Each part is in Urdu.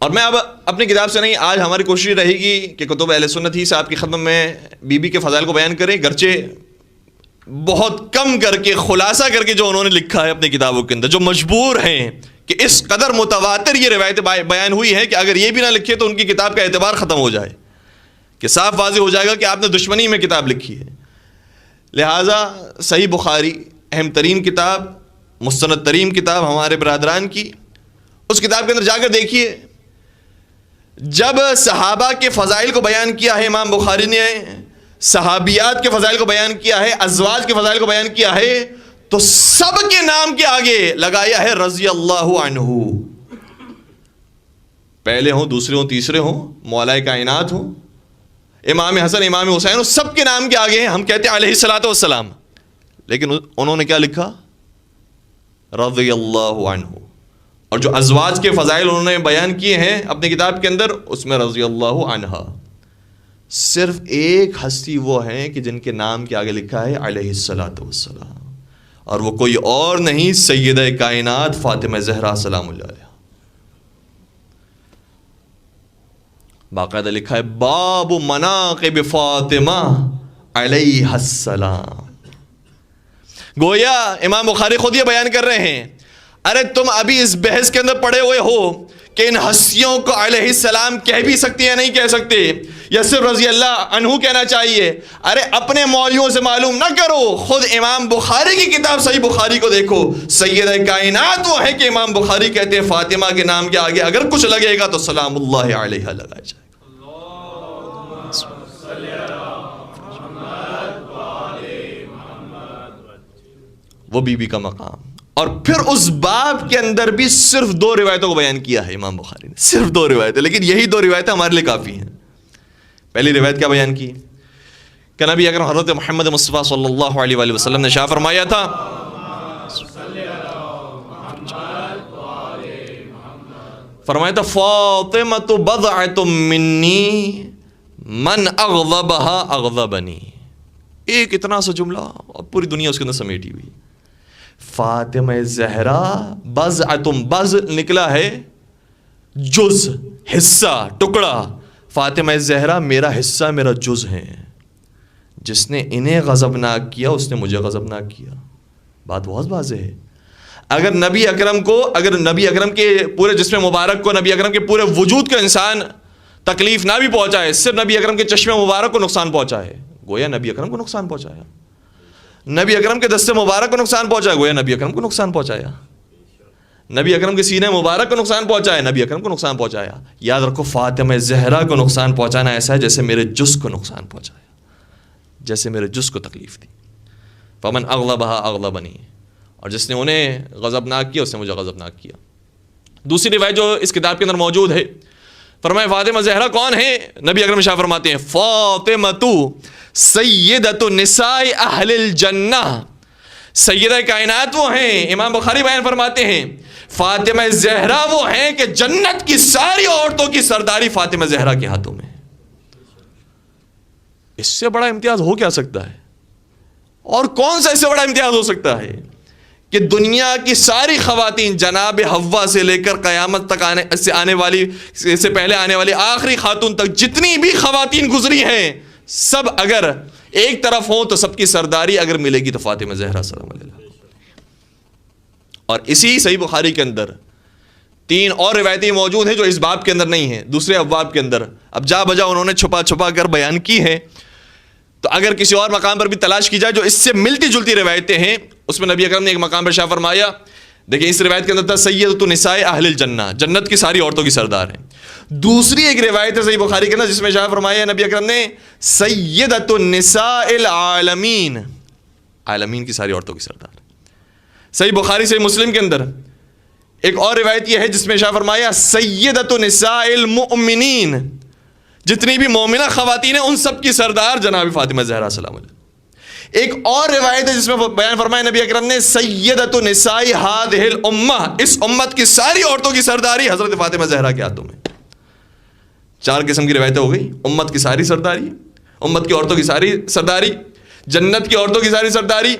اور میں اب اپنی کتاب سے نہیں، آج ہماری کوشش رہے گی کہ کتب اہل سنت ہی صاحب کی خدمت میں بی بی کے فضائل کو بیان کریں، گرچہ بہت کم کر کے خلاصہ کر کے جو انہوں نے لکھا ہے اپنی کتابوں کے اندر، جو مجبور ہیں کہ اس قدر متواتر یہ روایتیں بیان ہوئی ہیں کہ اگر یہ بھی نہ لکھے تو ان کی کتاب کا اعتبار ختم ہو جائے، کہ صاف واضح ہو جائے گا کہ آپ نے دشمنی میں کتاب لکھی ہے۔ لہٰذا صحیح بخاری اہم ترین کتاب، مستند ترین کتاب ہمارے برادران کی، اس کتاب کے اندر جا کر دیکھیے، جب صحابہ کے فضائل کو بیان کیا ہے امام بخاری نے، صحابیات کے فضائل کو بیان کیا ہے، ازواج کے فضائل کو بیان کیا ہے، تو سب کے نام کے آگے لگایا ہے رضی اللہ عنہ، پہلے ہوں، دوسرے ہوں، تیسرے ہوں، مولائے کائنات ہوں، امام حسن، امام حسین، سب کے نام کے آگے ہیں۔ ہم کہتے ہیں علیہ الصلوۃ والسلام، لیکن انہوں نے کیا لکھا؟ رضی اللہ عنہ۔ اور جو ازواج کے فضائل انہوں نے بیان کیے ہیں اپنی کتاب کے اندر، اس میں رضی اللہ عنہا، صرف ایک ہستی وہ ہیں کہ جن کے نام کے آگے لکھا ہے علیہ الصلوۃ والسلام، اور وہ کوئی اور نہیں، سیدہ کائنات فاطمہ زہرا سلام اللہ علیہا۔ باقاعدہ لکھا ہے باب مناقب فاطمہ علیہ السلام۔ گویا امام بخاری خود یہ بیان کر رہے ہیں، ارے تم ابھی اس بحث کے اندر پڑے ہوئے ہو کہ ان ہستیوں کو علیہ السلام کہہ بھی سکتے یا نہیں کہہ سکتے، یا صرف رضی اللہ عنہ کہنا چاہیے۔ ارے اپنے مولویوں سے معلوم نہ کرو، خود امام بخاری کی کتاب صحیح بخاری کو دیکھو، سیدہ کائنات وہ ہے کہ امام بخاری کہتے ہیں فاطمہ کے نام کے آگے اگر کچھ لگے گا تو سلام اللہ علیہ لگایا جائے گا۔ وہ بی بی کا مقام۔ اور پھر اس باب کے اندر بھی صرف 2 روایتوں کو بیان کیا ہے امام بخاری نے، صرف 2 روایتیں، لیکن یہی 2 روایتیں ہمارے لیے کافی ہیں۔ پہلی روایت کیا بیان کی کہ نبی اکرم حضرت محمد مصطفیٰ صلی اللہ علیہ وآلہ وسلم نے شاہ فرمایا تھا، فرمایا تھا فاطمۃ بضعۃ منی من اغضبها اغضبنی۔ ایک اتنا سا جملہ اور پوری دنیا اس کے اندر سمیٹی ہوئی۔ فاطمہ زہرا بضعۃ، بض نکلا ہے جز، حصہ، ٹکڑا، فاطمہ زہرا میرا حصہ، میرا جز ہے، جس نے انہیں غضبناک کیا اس نے مجھے غضبناک کیا۔ بات بہت واضح ہے۔ اگر نبی اکرم کے پورے جسم مبارک کو، نبی اکرم کے پورے وجود کو انسان تکلیف نہ بھی پہنچائے، صرف نبی اکرم کے چشم مبارک کو نقصان پہنچائے، گویا نبی اکرم کو نقصان پہنچایا۔ نبی اکرم کے دست مبارک کو نقصان پہنچایا، گویا نبی اکرم کو نقصان پہنچایا۔ نبی اکرم کے سینے مبارک کو نقصان پہنچایا، نبی اکرم کو نقصان پہنچایا۔ یاد رکھو فاطمہ زہرا کو نقصان پہنچانا ایسا ہے جیسے میرے جز کو نقصان پہنچایا، جیسے میرے جز کو تکلیف دی۔ فمن اغضبها اغضبنی، اور جس نے انہیں غضبناک کیا اس نے مجھے غضبناک کیا۔ دوسری روایت جو اس کتاب کے اندر موجود ہے، فرمایا فاطمہ زہرا کون ہے؟ نبی اکرم شاہ فرماتے ہیں فاطمۃ سیدۃ نساء اہل الجنہ، سیدہ کائنات وہ ہیں، امام بخاری بیان فرماتے ہیں فاطمہ زہرا وہ ہیں کہ جنت کی ساری عورتوں کی سرداری فاطمہ زہرا کے ہاتھوں میں۔ اس سے بڑا امتیاز ہو کیا سکتا ہے؟ اور کون سا اس سے بڑا امتیاز ہو سکتا ہے کہ دنیا کی ساری خواتین، جناب حوا سے لے کر قیامت تک سے پہلے آنے والی آخری خاتون تک جتنی بھی خواتین گزری ہیں، سب اگر ایک طرف ہوں تو سب کی سرداری اگر ملے گی تو فاطمہ زہرا سلام علیہا۔ اور اسی صحیح بخاری کے اندر 3 اور روایتیں موجود ہیں جو اس باب کے اندر نہیں ہیں، دوسرے ابواب کے اندر، اب جا بجا انہوں نے چھپا کر بیان کی ہیں، تو اگر کسی اور مقام پر بھی تلاش کی جائے جو اس سے ملتی جلتی روایتیں ہیں، اس میں نبی اکرم نے ایک مقام پر شاہ فرمایا، دیکھیں اس روایت کے اندر تھا سیدۃ نساء اہل الجنہ، جنت کی ساری عورتوں کی سردار ہیں۔ دوسری ایک روایت ہے صحیح بخاری کے اندر جس میں شاہ فرمایا نبی اکرم نے سیدۃ النساء العالمین، عالمین کی ساری عورتوں کی سردار۔ صحیح بخاری صحیح مسلم کے اندر ایک اور روایت یہ ہے جس میں شاہ فرمایا سیدۃ نساء المؤمنین، جتنی بھی مومنہ خواتین ہیں ان سب کی سردار جناب فاطمہ زہرا سلام علیہا۔ ایک اور روایت ہے جس میں بیان فرمایا نبی اکرم نے سیدۃ نساء ہذہ الامہ، اس امت کی ساری عورتوں کی سرداری حضرت فاطمہ زہرا کے ہاتھوں میں۔ 4 قسم کی روایتیں ہو گئی، امت کی ساری سرداری، امت کی عورتوں کی ساری سرداری، جنت کی عورتوں کی ساری سرداری،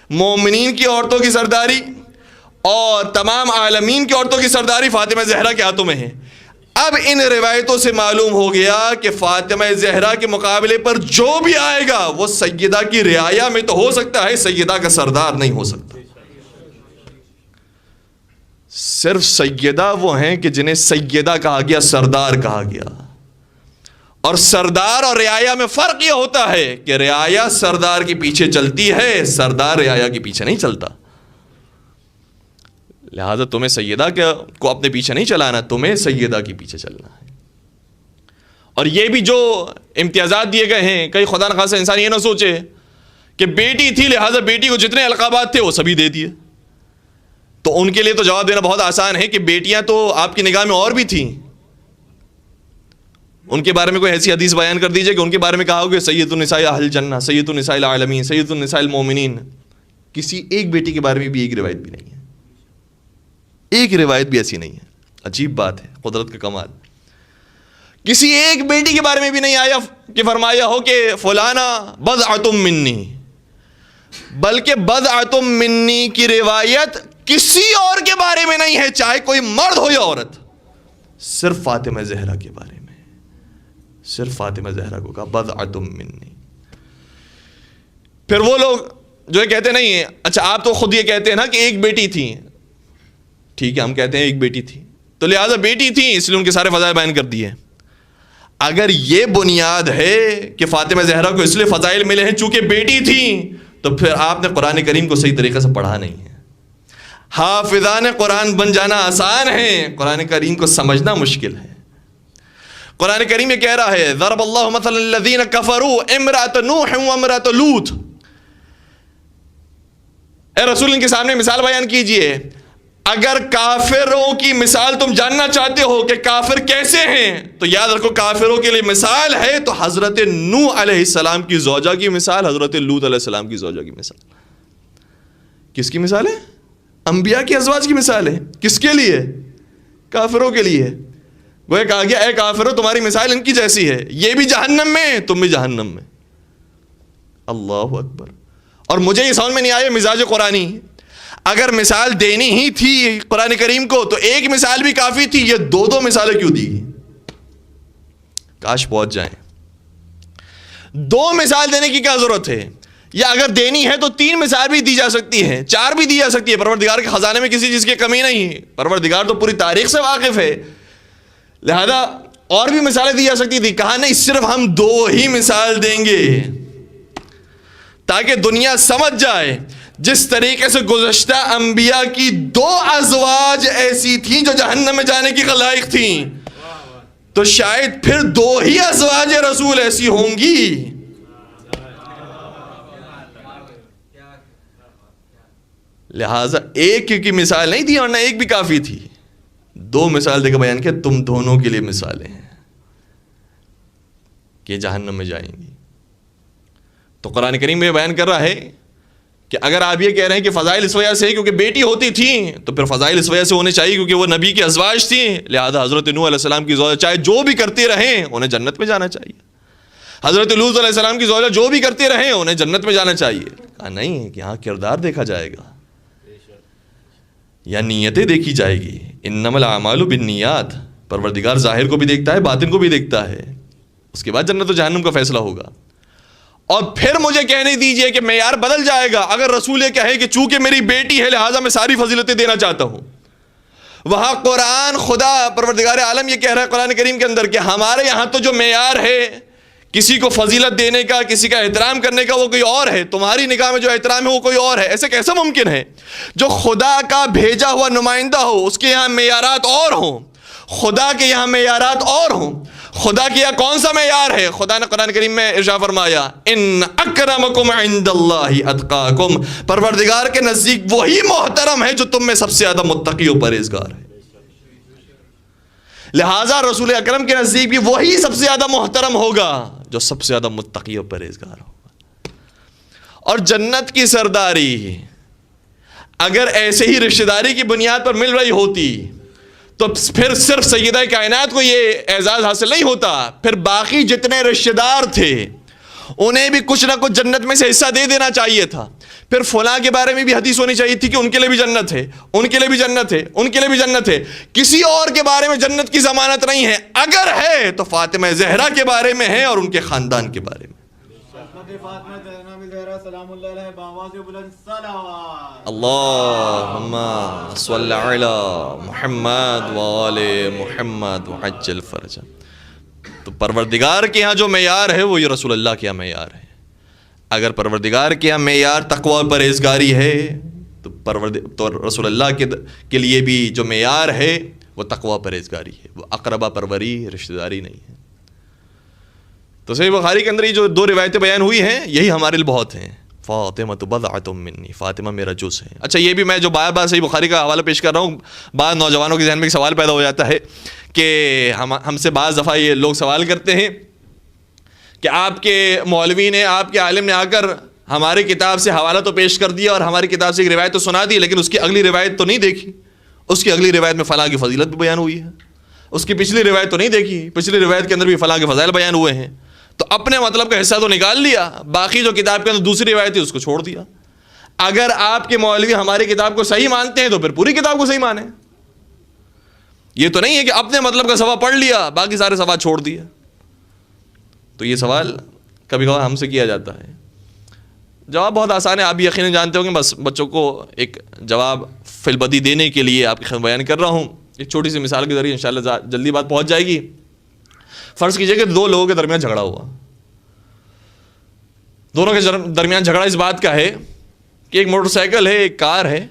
مومنین کی عورتوں کی سرداری، اور تمام عالمین کی عورتوں کی سرداری فاطمہ زہرا کے ہاتھوں میں ہے۔ اب ان روایتوں سے معلوم ہو گیا کہ فاطمہ زہرا کے مقابلے پر جو بھی آئے گا وہ سیدہ کی رعایا میں تو ہو سکتا ہے، سیدہ کا سردار نہیں ہو سکتا۔ صرف سیدہ وہ ہیں کہ جنہیں سیدہ کہا گیا، سردار کہا گیا۔ اور سردار اور رعایا میں فرق یہ ہوتا ہے کہ رعایا سردار کے پیچھے چلتی ہے، سردار رعایا کے پیچھے نہیں چلتا۔ لہذا تمہیں سیدہ کو اپنے پیچھے نہیں چلانا، تمہیں سیدہ کے پیچھے چلنا ہے۔ اور یہ بھی جو امتیازات دیے گئے ہیں، کئی خدا نخواستہ انسان یہ نہ سوچے کہ بیٹی تھی لہذا بیٹی کو جتنے القابات تھے وہ سبھی دے دیے۔ تو ان کے لیے تو جواب دینا بہت آسان ہے کہ بیٹیاں تو آپ کی نگاہ میں اور بھی تھیں، ان کے بارے میں کوئی ایسی حدیث بیان کر دیجئے کہ ان کے بارے میں کہا ہو کہ سید النساء اہل الجنہ، سید النساء العالمین، سید النساء المومنین۔ کسی ایک بیٹی کے بارے میں بھی ایک روایت بھی نہیں ہے، ایک روایت بھی ایسی نہیں ہے۔ عجیب بات ہے، قدرت کا کمال۔ کسی ایک بیٹی کے بارے میں بھی نہیں آیا کہ فرمایا ہو کہ فلانا بضعۃ منی، بلکہ بضعۃ منی کی روایت کسی اور کے بارے میں نہیں ہے، چاہے کوئی مرد ہو یا عورت، صرف فاطمہ زہرا کے بارے میں، صرف فاطمہ زہرا کو کہا بضعۃ منی۔ پھر وہ لوگ جو یہ کہتے نہیں ہیں، اچھا آپ تو خود یہ کہتے ہیں نا کہ ایک بیٹی تھی، ٹھیک ہے ہم کہتے ہیں ایک بیٹی تھی تو لہٰذا بیٹی تھی اس لیے ان کے سارے فضائل بیان کر دیے۔ اگر یہ بنیاد ہے کہ فاطمہ زہرا کو اس لیے فضائل ملے ہیں چونکہ بیٹی تھی، تو پھر آپ نے قرآن کریم کو صحیح طریقے سے پڑھا نہیں ہے۔ حافظان قرآن بن جانا آسان ہے، قرآن کریم کو سمجھنا مشکل ہے۔ قرآن کریم یہ کہہ رہا ہے ضرب اللہ مثلا الذین کفروا امرأۃ نوح وامرأۃ لوط۔ اے رسول ان کے سامنے مثال بیان کیجئے، اگر کافروں کی مثال تم جاننا چاہتے ہو کہ کافر کیسے ہیں تو یاد رکھو کافروں کے لیے مثال ہے تو حضرت نوح علیہ السلام کی زوجہ کی مثال، حضرت لوط علیہ السلام کی زوجہ کی مثال۔ کس کی مثال ہے؟ انبیاء کی ازواج کی مثال ہے۔ کس کے لیے؟ کافروں کے لیے۔ وہ کہا گیا اے کافروں تمہاری مثال ان کی جیسی ہے، یہ بھی جہنم میں تم بھی جہنم میں۔ اللہ اکبر۔ اور مجھے یہ سمجھ میں نہیں آیا مزاج قرآنی، اگر مثال دینی ہی تھی قرآن کریم کو تو ایک مثال بھی کافی تھی، یہ دو دو مثالیں کیوں دی؟ کاش پہنچ جائیں۔ دو مثال دینے کی کیا ضرورت ہے؟ یا اگر دینی ہے تو تین مثال بھی دی جا سکتی ہے، چار بھی دی جا سکتی ہے۔ پروردگار کے خزانے میں کسی چیز کی کمی نہیں ہے، پروردگار تو پوری تاریخ سے واقف ہے، لہذا اور بھی مثالیں دی جا سکتی تھی۔ کہا نہیں صرف ہم دو ہی مثال دیں گے تاکہ دنیا سمجھ جائے جس طریقے سے گزشتہ انبیاء کی دو ازواج ایسی تھیں جو جہنم میں جانے کی لائق تھیں، تو شاید پھر دو ہی ازواج رسول ایسی ہوں گی۔ لہٰذا ایک کی مثال نہیں دی ورنہ ایک بھی کافی تھی، دو مثال دے کے بیان کیا تم دونوں کے لیے مثالیں ہیں کہ جہنم میں جائیں گی۔ تو قرآن کریم میں بیان کر رہا ہے کہ اگر آپ یہ کہہ رہے ہیں کہ فضائل اس وجہ سے کیونکہ بیٹی ہوتی تھیں تو پھر فضائل اس وجہ سے ہونے چاہیے کیونکہ وہ نبی کی ازواج تھیں، لہذا حضرت نوح علیہ السلام کی زوجہ چاہے جو بھی کرتے رہیں انہیں جنت میں جانا چاہیے، حضرت لوط علیہ السلام کی زوجہ جو بھی کرتے رہیں انہیں جنت میں جانا چاہیے۔ کہا نہیں کہ یہاں کردار دیکھا جائے گا یا نیتیں دیکھی جائے گی، انما الاعمال بالنیات، پروردگار ظاہر کو بھی دیکھتا ہے باطن کو بھی دیکھتا ہے، اس کے بعد جنت و جہنم کا فیصلہ ہوگا۔ اور پھر مجھے کہنے دیجئے کہ معیار بدل جائے گا اگر رسول یہ کہے کہ چونکہ میری بیٹی ہے لہٰذا میں ساری فضیلتیں دینا چاہتا ہوں۔ وہاں قرآن خدا پروردگار عالم یہ کہہ رہا ہے قرآن کریم کے اندر کہ ہمارے یہاں تو جو معیار ہے کسی کو فضیلت دینے کا، کسی کا احترام کرنے کا وہ کوئی اور ہے، تمہاری نگاہ میں جو احترام ہے وہ کوئی اور ہے۔ ایسے کیسے ممکن ہے؟ جو خدا کا بھیجا ہوا نمائندہ ہو اس کے یہاں معیارات اور ہوں، خدا کے یہاں معیارات اور ہوں۔ خدا کے یہاں کون سا معیار ہے؟ خدا نے قرآن کریم میں ارشاد فرمایا ان اکرمکم عند اللہ اتقاکم، پروردگار کے نزدیک وہی محترم ہے جو تم میں سب سے زیادہ متقی و پرہیزگار ہے۔ لہٰذا رسول اکرم کے نزدیک بھی وہی سب سے زیادہ محترم ہوگا جو سب سے زیادہ متقی و پرہیزگار ہوگا۔ اور جنت کی سرداری اگر ایسے ہی رشتہ داری کی بنیاد پر مل رہی ہوتی تو پھر صرف سیدہ کائنات کو یہ اعزاز حاصل نہیں ہوتا، پھر باقی جتنے رشتہ دار تھے انہیں بھی کچھ نہ کچھ جنت میں سے حصہ دے دینا چاہیے تھا۔ پھر فلاں کے بارے میں بھی حدیث ہونی چاہیے تھی کہ ان کے لیے بھی جنت ہے، ان کے لیے بھی جنت ہے، ان کے لیے بھی جنت ہے. کسی اور کے بارے میں جنت کی ضمانت نہیں ہے، اگر ہے تو فاطمہ زہرا کے بارے میں ہے اور ان کے خاندان کے بارے میں. اللہم صل علی محمد وآل محمد وعجل فرجہ. تو پروردگار کے ہاں جو معیار ہے وہ یہ رسول اللہ کے ہاں معیار ہے. اگر پروردگار کے ہاں معیار تقوی و پرہیزگاری ہے تو رسول اللہ کے لیے بھی جو معیار ہے وہ تقوی و پرہیزگاری ہے، وہ اقربا پروری رشتہ داری نہیں ہے. تو صحیح بخاری کے اندر یہ جو 2 روایتیں بیان ہوئی ہیں یہی ہمارے لیے بہت ہیں. فاطمہ بضعۃ منی، فاطمہ میرا جز ہے. اچھا یہ بھی میں جو بار بار صحیح بخاری کا حوالہ پیش کر رہا ہوں، بعض نوجوانوں کے ذہن میں ایک سوال پیدا ہو جاتا ہے کہ ہم سے بعض دفعہ یہ لوگ سوال کرتے ہیں کہ آپ کے مولوی نے، آپ کے عالم نے آ کر ہماری کتاب سے حوالہ تو پیش کر دیا اور ہماری کتاب سے ایک روایت تو سنا دی، لیکن اس کی اگلی روایت تو نہیں دیکھی. اس کی اگلی روایت میں فلاں کی فضیلت بھی بیان ہوئی ہے، اس کی پچھلی روایت تو نہیں دیکھی، پچھلی روایت کے اندر بھی فلاں کے فضائل بیان ہوئے ہیں. تو اپنے مطلب کا حصہ تو نکال لیا، باقی جو کتاب کے اندر دوسری روایت ہے اس کو چھوڑ دیا. اگر آپ کے مولوی ہماری کتاب کو صحیح مانتے ہیں تو پھر پوری کتاب کو صحیح مانیں. یہ تو نہیں ہے کہ اپنے مطلب کا سوا پڑھ لیا باقی سارے سوا چھوڑ دیا. تو یہ سوال کبھی کبھار ہم سے کیا جاتا ہے. جواب بہت آسان ہے، آپ بھی یقیناً جانتے ہوں گے، بس بچوں کو ایک جواب فی البدی دینے کے لیے آپ کی خدمت بیان کر رہا ہوں. ایک چھوٹی سی مثال کے ذریعے انشاءاللہ جلدی بات پہنچ جائے گی. فرض کیجئے کہ 2 لوگوں کے درمیان جھگڑا ہوا. دونوں کے درمیان جھگڑا اس بات کا ہے کہ ایک موٹر سائیکل ہے، ایک کار ہے.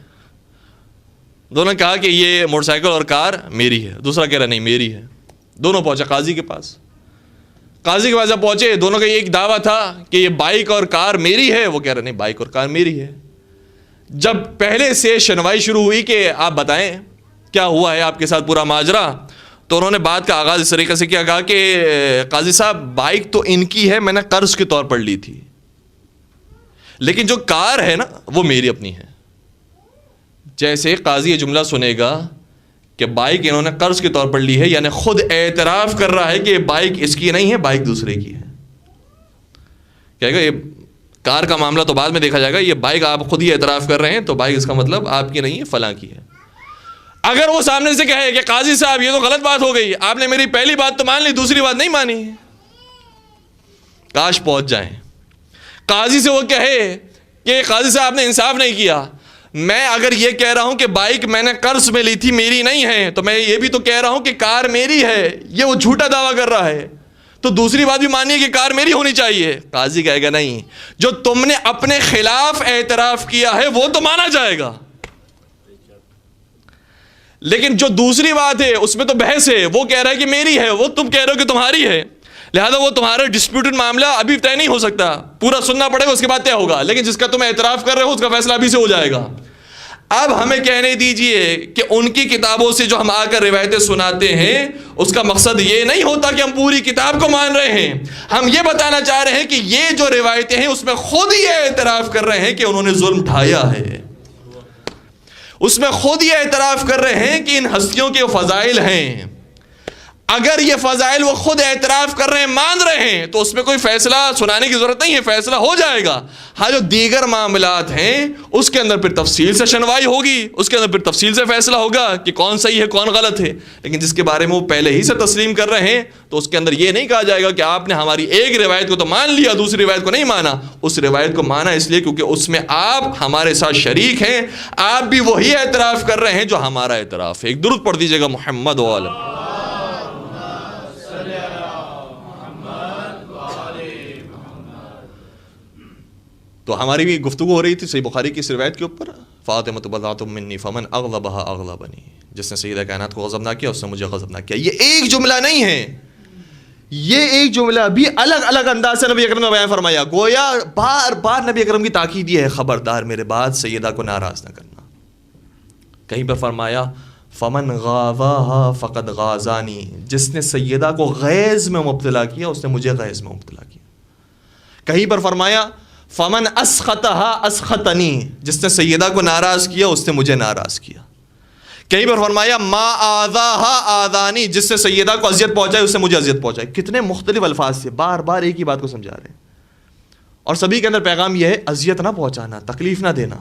دونوں نے کہا کہ یہ موٹر سائیکل اور کار میری ہے، دوسرا کہہ رہا نہیں میری ہے. دونوں پہنچا قاضی کے پاس. قاضی کے پاس جب پہنچے دونوں کا یہ ایک دعویٰ تھا کہ یہ بائک اور کار میری ہے، وہ کہہ رہا نہیں بائک اور کار میری ہے. جب پہلے سے شنوائی شروع ہوئی کہ آپ بتائیں کیا ہوا ہے آپ کے ساتھ پورا ماجرا، تو انہوں نے بات کا آغاز اس طریقے سے کیا، کہا کہ قاضی صاحب بائک تو ان کی ہے، میں نے قرض کے طور پر لی تھی، لیکن جو کار ہے نا وہ میری اپنی ہے. جیسے قاضی یہ جملہ سنے گا کہ بائک انہوں نے قرض کے طور پر لی ہے، یعنی خود اعتراف کر رہا ہے کہ بائک اس کی نہیں ہے، بائک دوسرے کی ہے. کہے گا یہ کار کا معاملہ تو بعد میں دیکھا جائے گا، یہ بائک آپ خود ہی اعتراف کر رہے ہیں تو بائک اس کا مطلب آپ کی نہیں ہے، فلاں کی ہے. اگر وہ سامنے سے کہے کہ قاضی صاحب یہ تو غلط بات ہو گئی، آپ نے میری پہلی بات تو مان لی، دوسری بات نہیں مانی، کاش پہنچ جائیں. قاضی سے وہ کہے کہ قاضی صاحب آپ نے انصاف نہیں کیا، میں اگر یہ کہہ رہا ہوں کہ بائک میں نے قرض میں لی تھی میری نہیں ہے، تو میں یہ بھی تو کہہ رہا ہوں کہ کار میری ہے، یہ وہ جھوٹا دعویٰ کر رہا ہے، تو دوسری بات بھی مانیے کہ کار میری ہونی چاہیے. قاضی کہے گا نہیں، جو تم نے اپنے خلاف اعتراف کیا ہے وہ تو مانا جائے گا، لیکن جو دوسری بات ہے اس میں تو بحث ہے، وہ کہہ رہا ہے کہ میری ہے، وہ تم کہہ رہے ہو کہ تمہاری ہے، لہذا وہ تمہارا ڈسپیوٹڈ معاملہ ابھی طے نہیں ہو سکتا، پورا سننا پڑے گا اس کے بعد طے ہوگا، لیکن جس کا تم اعتراف کر رہے ہو اس کا فیصلہ ابھی سے ہو جائے گا. اب ہمیں کہنے دیجئے کہ ان کی کتابوں سے جو ہم آ کر روایتیں سناتے ہیں اس کا مقصد یہ نہیں ہوتا کہ ہم پوری کتاب کو مان رہے ہیں، ہم یہ بتانا چاہ رہے ہیں کہ یہ جو روایتیں ہیں اس میں خود ہی اعتراف کر رہے ہیں کہ انہوں نے ظلم ڈھایا ہے، اس میں خود ہی اعتراف کر رہے ہیں کہ ان ہستیوں کے فضائل ہیں. اگر یہ فضائل وہ خود اعتراف کر رہے ہیں، مان رہے ہیں، تو اس میں کوئی فیصلہ سنانے کی ضرورت نہیں ہے، فیصلہ ہو جائے گا. ہاں جو دیگر معاملات ہیں اس کے اندر پھر تفصیل سے شنوائی ہوگی، اس کے اندر پھر تفصیل سے فیصلہ ہوگا کہ کون صحیح ہے کون غلط ہے. لیکن جس کے بارے میں وہ پہلے ہی سے تسلیم کر رہے ہیں تو اس کے اندر یہ نہیں کہا جائے گا کہ آپ نے ہماری ایک روایت کو تو مان لیا دوسری روایت کو نہیں مانا. اس روایت کو مانا اس لیے کیونکہ اس میں آپ ہمارے ساتھ شریک ہیں، آپ بھی وہی اعتراف کر رہے ہیں جو ہمارا اعتراف ہے. ایک درود پڑھ دیجیے گا محمد وعلیہ. تو ہماری بھی گفتگو ہو رہی تھی صحیح بخاری کی اس روایت کے اوپر، فاطمہ بضعۃ منی فمن اغضبها اغضبنی، جس نے سیدہ کائنات کو غضب نہ کیا اس نے مجھے غضب نہ کیا. یہ ایک جملہ نہیں ہے، یہ ایک جملہ بھی الگ الگ انداز سے نبی اکرم نے بیان فرمایا، گویا بار بار نبی اکرم کی تاکید یہ ہے خبردار میرے بعد سیدہ کو ناراض نہ کرنا. کہیں پر فرمایا فمن غاضاها فقد غازانی، جس نے سیدہ کو غیظ میں مبتلا کیا اس نے مجھے غیظ میں مبتلا کیا. کہیں پر فرمایا فمن اسخطها اسخطنی، جس نے سیدہ کو ناراض کیا اس نے مجھے ناراض کیا. کہیں پر فرمایا ما آذاها آذانی، جس سے سیدہ کو اذیت پہنچائی اس نے مجھے اذیت پہنچائی. کتنے مختلف الفاظ سے بار بار ایک ہی بات کو سمجھا رہے ہیں. اور سبھی کے اندر پیغام یہ ہے اذیت نہ پہنچانا، تکلیف نہ دینا.